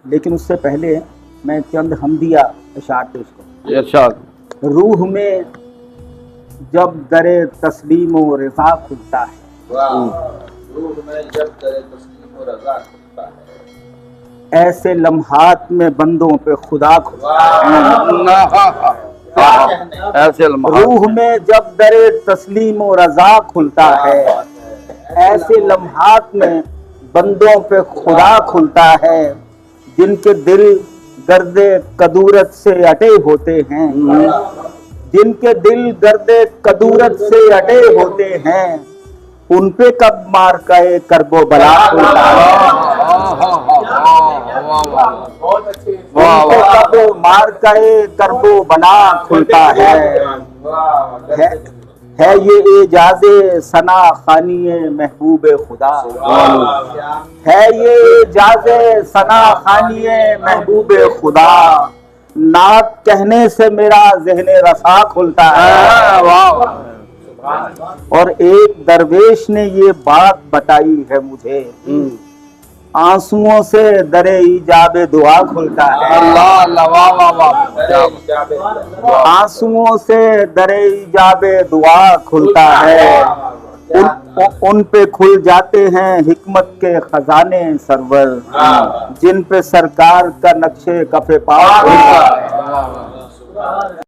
لیکن اس سے پہلے میں چند حمدیہ اشعار پیش کروں. ارشاد. روح میں جب در تسلیم و رضا کھلتا ہے، روح میں جب در تسلیم و رضا کھلتا ہے، ایسے لمحات میں بندوں پہ خدا کھلتا ہے. ایسے لمحات روح میں جب در تسلیم و رضا کھلتا ہے، ایسے لمحات میں بندوں پہ خدا کھلتا ہے. جن کے دل گرد کدورت سے اٹے ہوتے ہیں، جن کے دل گرد کدورت سے اٹے ہوتے ہیں، ان پہ کب مارکہ کرب و بلا کھلتا ہے. ان پہ کب مارکہ کرب و بلا کھلتا ہے. ہے یہ اعجاز ثنا خوانی محبوب خدا، ہے یہ اعجاز ثنا خوانی محبوب خدا. نعت کہنے سے میرا ذہن رسا کھلتا ہے. اور ایک درویش نے یہ بات بتائی ہے مجھے، آنسوؤں سے در ایجاب دعا کھلتا ہے. اللہ اللہ واہ واہ واہ. آنسوؤں سے در ایجاب دعا کھلتا ہے. ان پہ کھل جاتے ہیں حکمت کے خزانے سرور، جن پہ سرکار کا نقش کف پا کھلتا ہے.